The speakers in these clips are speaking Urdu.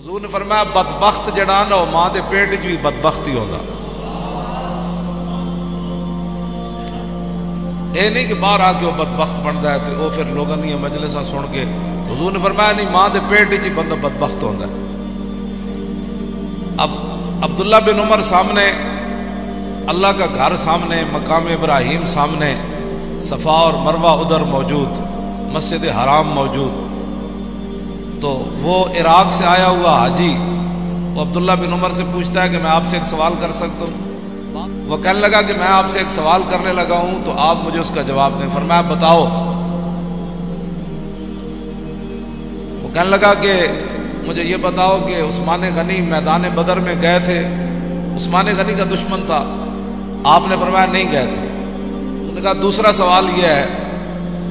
حضور نے فرمایا بدبخت جڑا نا وہ ماں دے پیٹ وچ بھی بدبخت ہی ہوندا. اے نہیں کہ باہر آ کے وہ بدبخت بنتا ہے تو وہ پھر لوگوں دی مجلساں سن کے. حضور نے فرمایا نہیں، ماں دے پیٹ وچ بندہ بدبخت ہوندا ہے. اب عبداللہ بن عمر سامنے، اللہ کا گھر سامنے، مقام ابراہیم سامنے، صفا اور مروہ ادھر موجود، مسجد حرام موجود. تو وہ عراق سے آیا ہوا حاجی وہ عبداللہ بن عمر سے پوچھتا ہے کہ میں آپ سے ایک سوال کر سکتا ہوں؟ وہ کہنے لگا کہ میں آپ سے ایک سوال کرنے لگا ہوں تو آپ مجھے اس کا جواب دیں. فرمایا بتاؤ. وہ کہنے لگا کہ مجھے یہ بتاؤ کہ عثمان غنی میدان بدر میں گئے تھے، عثمان غنی کا دشمن تھا، آپ نے فرمایا نہیں گئے تھے. انہوں نے کہا دوسرا سوال یہ ہے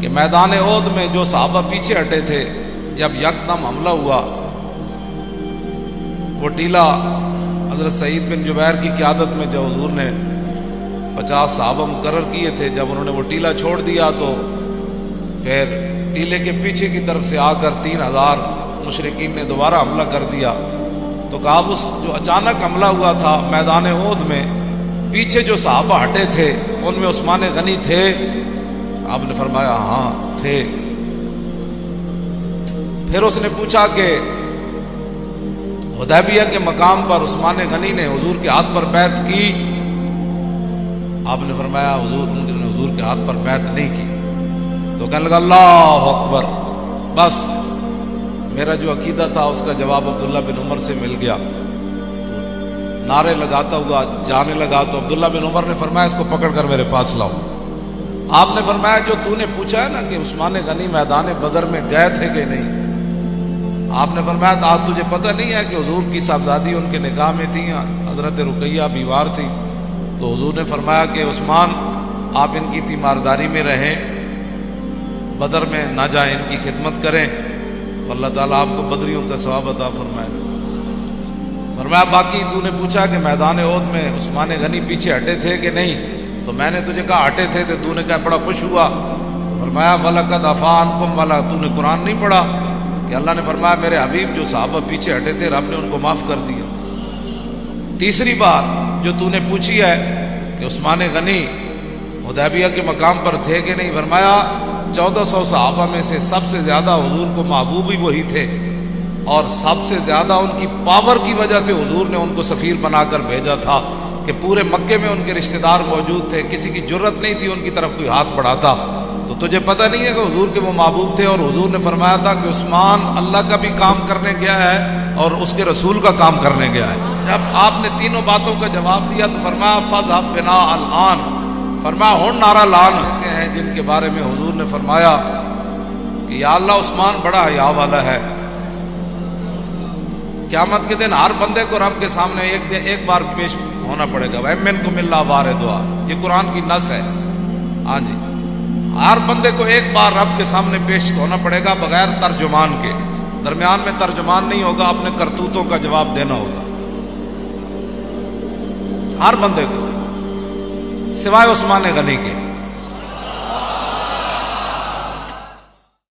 کہ میدان احد میں جو صحابہ پیچھے ہٹے تھے، جب یکدم حملہ ہوا، وہ ٹیلہ حضرت سعید بن جبیر کی قیادت میں جو حضور نے 50 صحابہ مقرر کیے تھے، جب انہوں نے وہ ٹیلہ چھوڑ دیا تو پھر ٹیلے کے پیچھے کی طرف سے آ کر 3000 مشرکین نے دوبارہ حملہ کر دیا. تو کہا اس جو اچانک حملہ ہوا تھا میدان احد میں، پیچھے جو صحابہ ہٹے تھے ان میں عثمان غنی تھے؟ آپ نے فرمایا ہاں تھے. پھر اس نے پوچھا کہ حدیبیہ کے مقام پر عثمان غنی نے حضور کے ہاتھ پر بیعت کی؟ آپ نے فرمایا حضور نے حضور کے ہاتھ پر بیعت نہیں کی. تو کہنے لگا اللہ اکبر، بس میرا جو عقیدہ تھا اس کا جواب عبداللہ بن عمر سے مل گیا. نعرے لگاتا ہوا جانے لگا تو عبداللہ بن عمر نے فرمایا اس کو پکڑ کر میرے پاس لاؤ. آپ نے فرمایا جو تو نے پوچھا ہے نا کہ عثمان غنی میدان بدر میں گئے تھے کہ نہیں، آپ نے فرمایا آج تجھے پتہ نہیں ہے کہ حضور کی صاحبزادی ان کے نکاح میں تھی، حضرت رقیہ بیوار تھی. تو حضور نے فرمایا کہ عثمان آپ ان کی تیمارداری میں رہیں، بدر میں نہ جائیں، ان کی خدمت کریں تو اللہ تعالیٰ آپ کو بدریوں کا ثواب عطا فرمائے. فرمایا باقی تو نے پوچھا کہ میدان احد میں عثمان غنی پیچھے ہٹے تھے کہ نہیں، تو میں نے تجھے کہا ہٹے تھے تو نے کہا بڑا خوش ہوا. تو فرمایا وَلَقَدْ عَفَا عَنْكُمْ والا تو نے قرآن نہیں پڑھا کہ اللہ نے فرمایا میرے حبیب جو صحابہ پیچھے ہٹے تھے رب نے ان کو معاف کر دیا. تیسری بات جو تو نے پوچھی ہے کہ عثمان غنی حدیبیہ کے مقام پر تھے کہ نہیں، فرمایا 1400 صحابہ میں سے سب سے زیادہ حضور کو محبوب ہی وہی تھے، اور سب سے زیادہ ان کی پاور کی وجہ سے حضور نے ان کو سفیر بنا کر بھیجا تھا کہ پورے مکے میں ان کے رشتہ دار موجود تھے، کسی کی جرت نہیں تھی ان کی طرف کوئی ہاتھ بڑھاتا. تو تجھے پتہ نہیں ہے کہ حضور کے وہ محبوب تھے، اور حضور نے فرمایا تھا کہ عثمان اللہ کا بھی کام کرنے گیا ہے اور اس کے رسول کا کام کرنے گیا ہے. جب آپ نے تینوں باتوں کا جواب دیا تو فرمایا فَذْهَبْ بِنَا الْآنَ، فرمایا ہن نعرہ لان لیتے ہیں جن کے بارے میں حضور نے فرمایا کہ یا اللہ عثمان بڑا حیا والا ہے. قیامت کے دن ہر بندے کو رب کے سامنے ایک بار پیش ہونا پڑے گا. وَمِنْكُمْ إِلَّا وَارِدُهَا، یہ قرآن کی نص ہے. ہاں جی، ہر بندے کو ایک بار رب کے سامنے پیش ہونا پڑے گا بغیر ترجمان کے. درمیان میں ترجمان نہیں ہوگا، اپنے کرتوتوں کا جواب دینا ہوگا ہر بندے کو سوائے عثمان غنی کے.